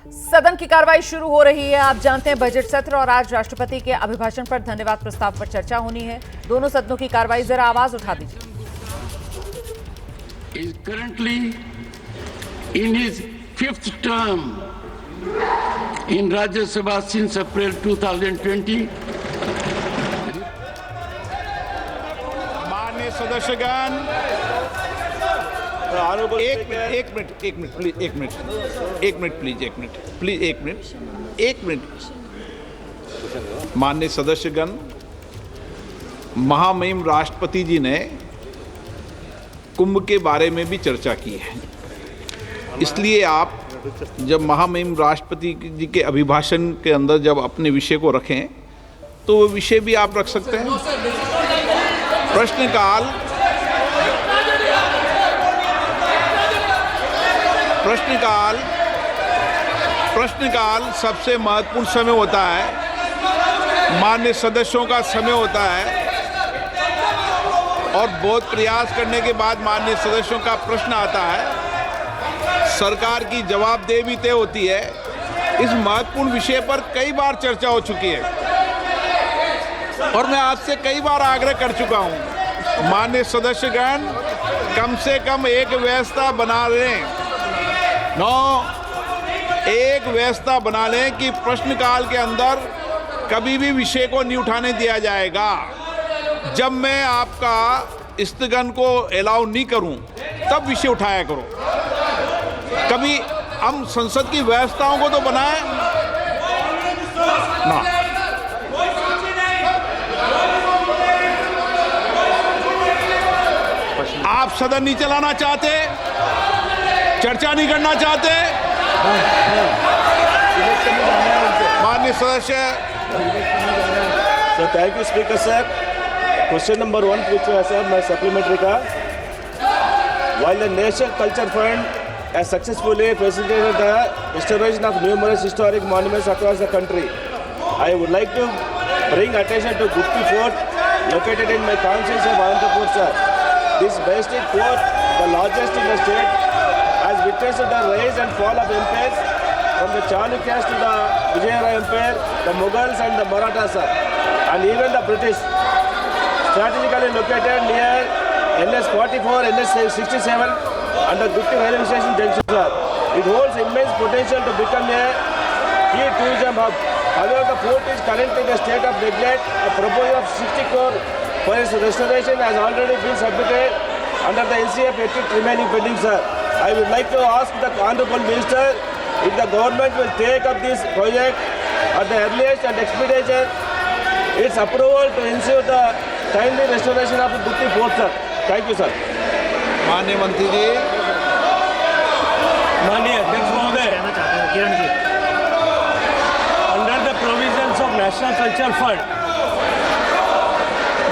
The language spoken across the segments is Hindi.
सदन की कार्रवाई शुरू हो रही है। आप जानते हैं बजट सत्र और आज राष्ट्रपति के अभिभाषण पर धन्यवाद प्रस्ताव पर चर्चा होनी है। दोनों सदनों की कार्रवाई, जरा आवाज उठा दीजिए। Is currently in his 5th term in Rajya Sabha since April 2020. माननीय सदस्यगण, एक मिनट। माननीय सदस्यगण, महामहिम राष्ट्रपति जी ने कुंभ के बारे में भी चर्चा की है, इसलिए आप जब महामहिम राष्ट्रपति जी के अभिभाषण के अंदर जब अपने विषय को रखें तो वो विषय भी आप रख सकते हैं। प्रश्नकाल सबसे महत्वपूर्ण समय होता है, माननीय सदस्यों का समय होता है और बहुत प्रयास करने के बाद माननीय सदस्यों का प्रश्न आता है, सरकार की जवाबदेही भी तय होती है। इस महत्वपूर्ण विषय पर कई बार चर्चा हो चुकी है और मैं आपसे कई बार आग्रह कर चुका हूं, माननीय सदस्यगण कम से कम एक व्यवस्था बना लें, एक व्यवस्था बना लें कि प्रश्नकाल के अंदर कभी भी विषय को नहीं उठाने दिया जाएगा। जब मैं आपका स्थगन को अलाउ नहीं करूं तब विषय उठाया करो। कभी हम संसद की व्यवस्थाओं को तो बनाएं ना। आप सदन नहीं चलाना चाहते, चर्चा नहीं करना चाहते, माननीय सदस्य। So thank you, Speaker sir. Question number 1, which I have my supplementary ka. While the National Culture Fund has successfully facilitated the restoration of numerous historic monuments across the country, I would like to bring attention to Gupti Fort, located in my constituency of Anantapur, sir. This majestic fort, the largest in the state, has witnessed the rise and fall of empires from the Chalukyas to the Vijayanagar Empire, the Mughals and the Marathas, sir, and even the British. Strategically located near NS 44, NS 67 and the Gupti railway station junction, sir. It holds immense potential to become a key tourism hub. However, the fort is currently in a state of neglect. A proposal of 60 crore for its restoration has already been submitted under the NCF ethics remaining pending, sir. I would like to ask the Honorable Minister if the government will take up this project at the earliest and expedite its approval to ensure the timely restoration of the Gupti Fort, sir. Thank you, sir. माननीय मंत्री जी। माननीय अध्यक्ष महोदय, under the provisions of National Culture Fund,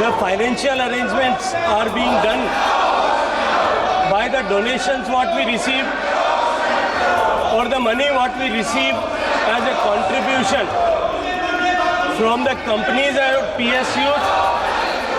the financial arrangements are being done by the donations what we receive or the money what we receive as a contribution from the companies and PSUs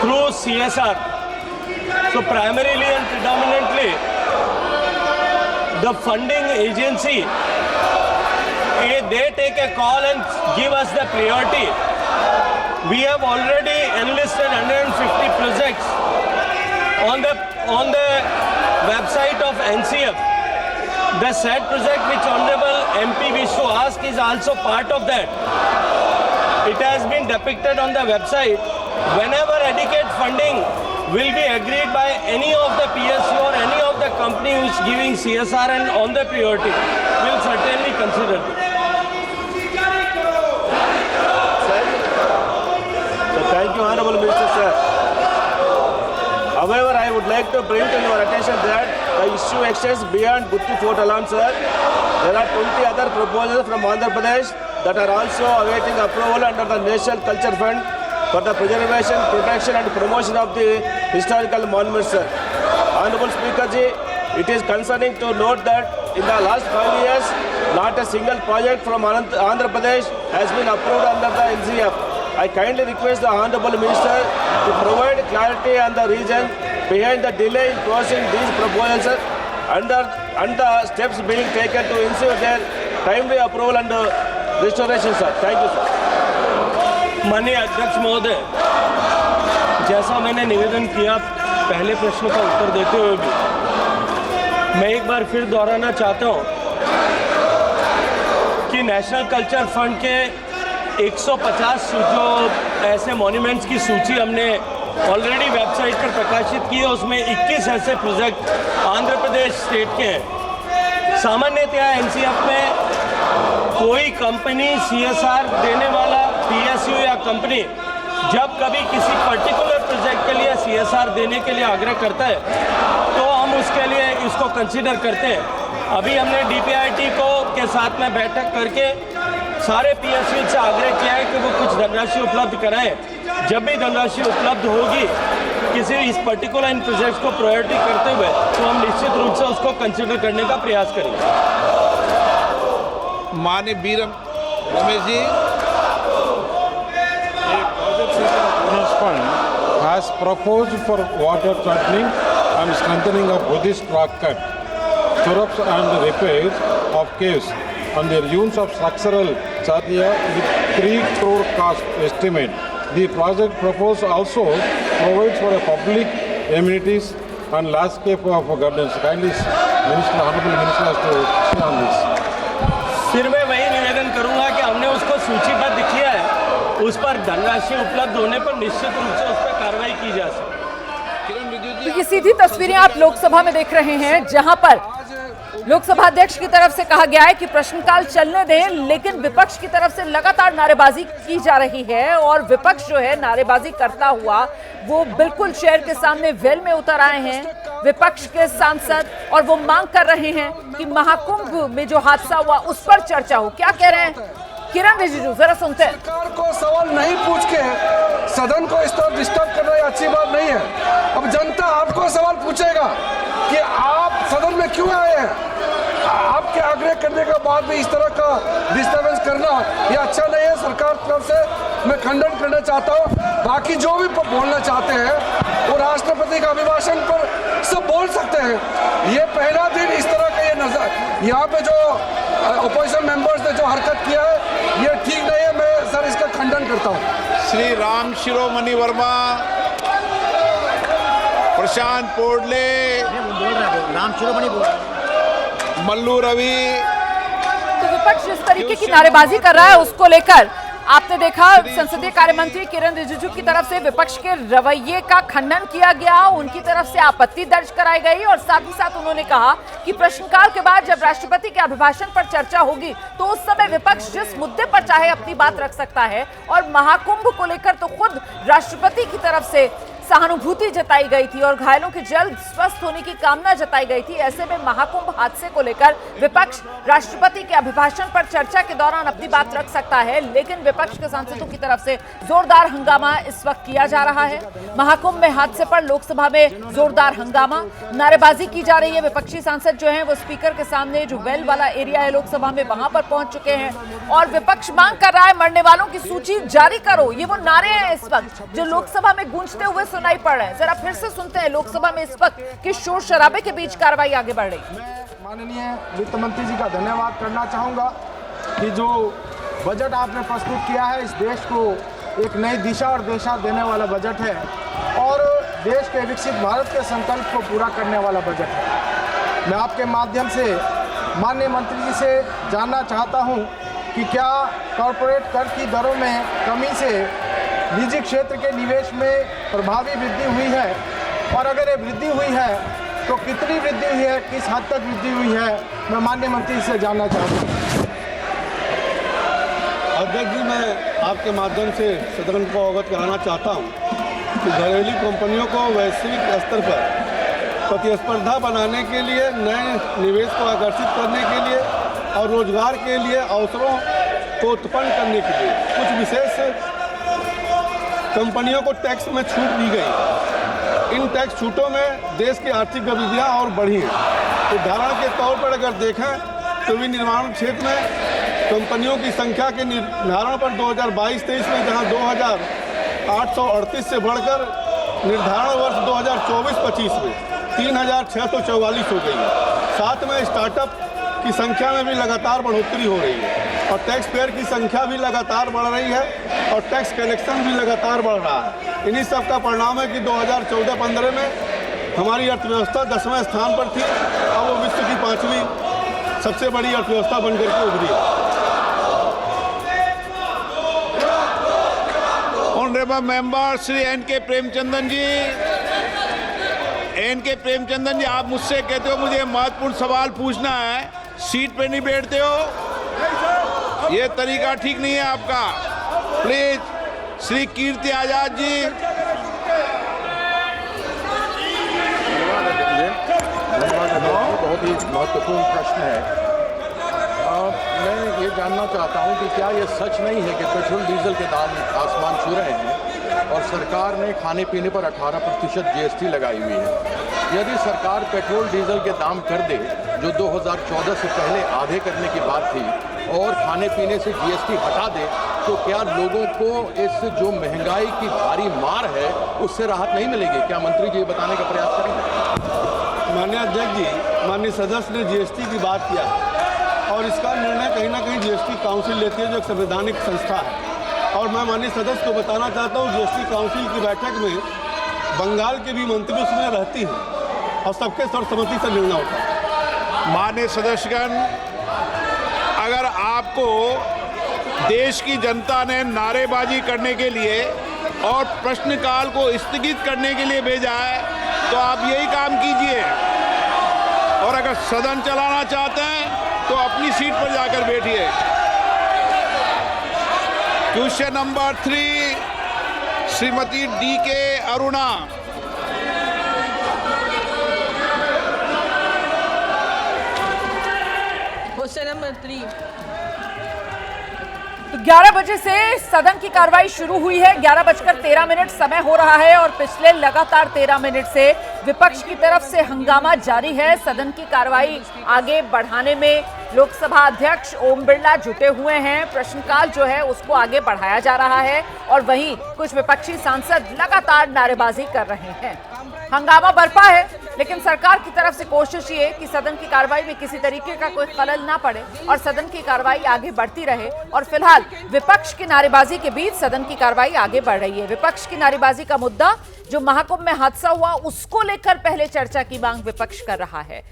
through CSR. So primarily and predominantly, the funding agency, they take a call and give us the priority. We have already enlisted 150 projects on the website of NCF. The said project which Honorable MP wished to ask is also part of that. It has been depicted on the website. Whenever adequate funding will be agreed by any of the PSU or any of the company who is giving CSR and on the priority, we will certainly consider this. So thank you, Honorable Minister, sir. However, I would like to bring to your attention that the issue extends beyond Gupti Fort alone, sir. There are 20 other proposals from Andhra Pradesh that are also awaiting approval under the National Culture Fund for the preservation, protection and promotion of the historical monuments, sir. Honorable Speaker ji, it is concerning to note that in the last 5 years, not a single project from Andhra Pradesh has been approved under the NCF. I kindly request the Honorable Minister to provide clarity on the reason behind the delay in closing these proposals and the steps being taken to ensure their timely approval and restoration, sir. Thank you, sir. माननीय अध्यक्ष महोदय, जैसा मैंने निवेदन किया पहले प्रश्न का उत्तर देते हुए भी, मैं एक बार फिर दोहराना चाहता हूं कि नेशनल कल्चर फंड के 150 जो ऐसे मॉन्यूमेंट्स की सूची हमने ऑलरेडी वेबसाइट पर प्रकाशित की है, उसमें 21 ऐसे प्रोजेक्ट आंध्र प्रदेश स्टेट के हैं। सामान्यतया एनसीएफ में कोई कंपनी सीएसआर देने वाला पीएसयू या कंपनी जब कभी किसी पर्टिकुलर प्रोजेक्ट के लिए सीएसआर देने के लिए आग्रह करता है तो हम उसके लिए इसको कंसीडर करते हैं। अभी हमने डीपीआईटी को के साथ में बैठक करके सारे पीएसयू से आग्रह किया है कि वो कुछ धनराशि उपलब्ध कराएं। जब भी धनराशि उपलब्ध होगी किसी इस पर्टिकुलर इन प्रोजेक्ट्स को प्रायोरिटी करते हुए तो हम निश्चित रूप से उसको कंसीडर करने का प्रयास करेंगे। माननीय B Ramesh ji, This fund has proposed for water chutney and strengthening of Buddhist rock cut, turrets and repairs of caves, and their use of structural charya with 3 crore cost estimate. The project proposed also provides for a public amenities and landscape of gardens. Kindly, Minister, Honorable Minister, has to say on this. फिर मैं वही निवेदन करूंगा कि हमने उसको सूचीबद्ध किया है, उस पर धनराशि उपलब्ध होने पर निश्चित रूप से उस पर कार्रवाई की जा सकती है। तो ये सीधी तस्वीरें आप लोकसभा में देख रहे हैं, जहां पर लोकसभा अध्यक्ष की तरफ से कहा गया है कि प्रश्नकाल चलने दें, लेकिन विपक्ष की तरफ से लगातार नारेबाजी की जा रही है और विपक्ष जो है नारेबाजी करता हुआ वो बिल्कुल शहर के सामने वेल में उतर आए हैं विपक्ष के सांसद, और वो मांग कर रहे हैं कि महाकुंभ में जो हादसा हुआ उस पर चर्चा हो। क्या कह रहे हैं किरण रिजिजू, जरा सुनते हैं। सरकार को सवाल नहीं पूछ के सदन को इस तरह डिस्टर्ब करना अच्छी बात नहीं है। अब जनता आपको सवाल पूछेगा कि आप सदन में क्यों आए हैं। आपके आग्रह करने के बाद भी इस तरह का डिस्टर्बेंस करना ये अच्छा नहीं है। सरकार की तरफ से मैं खंडन करना चाहता हूँ। बाकी जो भी बोलना चाहते हैं वो राष्ट्रपति का अभिभाषण पर सब बोल सकते हैं। ये पहला दिन इस तरह का ये नजर यहाँ पे जो अपोजिशन मेंबर्स ने जो हरकत किया है ये ठीक नहीं है। मैं सर इसका खंडन करता हूँ। श्री राम शिरोमणि वर्मा, प्रशांत पोडले, मल्लू रवि। तो विपक्ष जिस तरीके की नारेबाजी कर रहा है उसको लेकर आपने देखा संसदीय कार्य मंत्री किरण रिजिजू की तरफ से विपक्ष के रवैये का खंडन किया गया, उनकी तरफ से आपत्ति दर्ज कराई गई और साथ ही साथ उन्होंने कहा कि प्रश्नकाल के बाद जब राष्ट्रपति के अभिभाषण पर चर्चा होगी तो उस समय विपक्ष जिस मुद्दे पर चाहे अपनी बात रख सकता है। और महाकुंभ को लेकर तो खुद राष्ट्रपति की तरफ से सहानुभूति जताई गई थी और घायलों के जल्द स्वस्थ होने की कामना जताई गई थी। ऐसे में महाकुंभ हादसे को लेकर विपक्ष राष्ट्रपति के अभिभाषण पर चर्चा के दौरान अपनी बात रख सकता है, लेकिन विपक्ष के सांसदों की तरफ से जोरदार हंगामा इस वक्त किया जा रहा है। महाकुंभ में हादसे पर लोकसभा में जोरदार हंगामा, नारेबाजी की जा रही है। विपक्षी सांसद जो हैं वो स्पीकर के सामने जो वेल वाला एरिया है लोकसभा में वहां पर पहुंच चुके हैं और विपक्ष मांग कर रहा है मरने वालों की सूची जारी करो। ये वो नारे हैं इस वक्त जो लोकसभा में गूंजते हुए सुनाई पड़ रहे हैं। जरा फिर से सुनते हैं लोकसभा में इस वक्त किस शोर शराबे के बीच कार्रवाई आगे बढ़ रही है। मैं माननीय वित्त मंत्री जी का धन्यवाद करना चाहूँगा कि जो बजट आपने प्रस्तुत किया है इस देश को एक नई दिशा और दिशा देने वाला बजट है और देश के विकसित भारत के संकल्प को पूरा करने वाला बजट है। मैं आपके माध्यम से माननीय मंत्री जी से जानना चाहता हूँ कि क्या कॉरपोरेट कर की दरों में कमी से निजी क्षेत्र के निवेश में प्रभावी वृद्धि हुई है और अगर ये वृद्धि हुई है तो कितनी वृद्धि हुई है, किस हद तक वृद्धि हुई है, मैं माननीय मंत्री से जानना चाहता हूँ। अध्यक्ष जी, मैं आपके माध्यम से सदन को अवगत कराना चाहता हूँ कि घरेलू कंपनियों को वैश्विक स्तर पर प्रतिस्पर्धा बनाने के लिए, नए निवेश को आकर्षित करने के लिए और रोजगार के लिए अवसरों को उत्पन्न करने के लिए कुछ विशेष कंपनियों को टैक्स में छूट दी गई। इन टैक्स छूटों में देश की आर्थिक गतिविधियाँ और बढ़ी हैं। उदाहरण के तौर पर अगर देखें तो विनिर्माण क्षेत्र में कंपनियों की संख्या के निर्धारण पर 2022-23 में जहां 2,838 से बढ़कर निर्धारण वर्ष 2024-25 में 3,644 हो गई है। साथ में स्टार्टअप की संख्या में भी लगातार बढ़ोतरी हो रही है और टैक्स पेयर की संख्या भी लगातार बढ़ रही है और टैक्स कलेक्शन भी लगातार बढ़ रहा है। इन्हीं सब का परिणाम है कि 2014-15 में हमारी अर्थव्यवस्था 10वें स्थान पर थी, अब वो विश्व की 5वीं सबसे बड़ी अर्थव्यवस्था बनकर के उभरी है। Honourable member Shri N K. प्रेमचंदन जी, एन.के. प्रेमचंदन जी, आप मुझसे कहते हो मुझे महत्वपूर्ण सवाल पूछना है, सीट पे नहीं बैठते हो, ये तरीका ठीक नहीं है आपका। प्लीज श्री कीर्ति आजाद जी। बहुत ही महत्वपूर्ण प्रश्न है। मैं ये जानना चाहता हूँ कि क्या ये सच नहीं है कि पेट्रोल डीजल के दाम आसमान छू रहे हैं और सरकार ने खाने पीने पर 18% GST लगाई हुई है। यदि सरकार पेट्रोल डीजल के दाम कर दे, जो 2014 से पहले आधे करने की बात थी, और खाने पीने से GST हटा दे, तो क्या लोगों को इस जो महंगाई की भारी मार है उससे राहत नहीं मिलेगी? क्या मंत्री जी बताने का प्रयास करेंगे? माननीय अध्यक्ष जी, माननीय सदस्य ने GST की बात किया और इसका निर्णय कहीं ना कहीं GST काउंसिल लेती है, जो एक संवैधानिक संस्था है। और मैं माननीय सदस्य को बताना चाहता हूँ, GST काउंसिल की बैठक में बंगाल के भी मंत्री उसमें रहती हैं और सबके सर्वसम्मति से निर्णय होता है। माननीय सदस्यगण, अगर आपको देश की जनता ने नारेबाजी करने के लिए और प्रश्नकाल को स्थगित करने के लिए भेजा है, तो आप यही काम कीजिए। और अगर सदन चलाना चाहते हैं तो अपनी सीट पर जाकर बैठिए। Question number 3, Shrimati D.K. Aruna. Question number 3। तो 11 बजे से सदन की कार्रवाई शुरू हुई है। 11:13 समय हो रहा है और पिछले लगातार 13 मिनट से विपक्ष की तरफ से हंगामा जारी है। सदन की कार्रवाई आगे बढ़ाने में लोकसभा अध्यक्ष ओम बिरला जुटे हुए हैं। प्रश्नकाल जो है उसको आगे बढ़ाया जा रहा है और वहीं कुछ विपक्षी सांसद लगातार नारेबाजी कर रहे हैं। हंगामा बरपा है, लेकिन सरकार की तरफ से कोशिश ये कि सदन की कार्रवाई में किसी तरीके का कोई खलल ना पड़े और सदन की कार्रवाई आगे बढ़ती रहे। और फिलहाल विपक्ष की नारेबाजी के बीच सदन की कार्रवाई आगे बढ़ रही है। विपक्ष की नारेबाजी का मुद्दा जो महाकुंभ में हादसा हुआ उसको लेकर पहले चर्चा की मांग विपक्ष कर रहा है।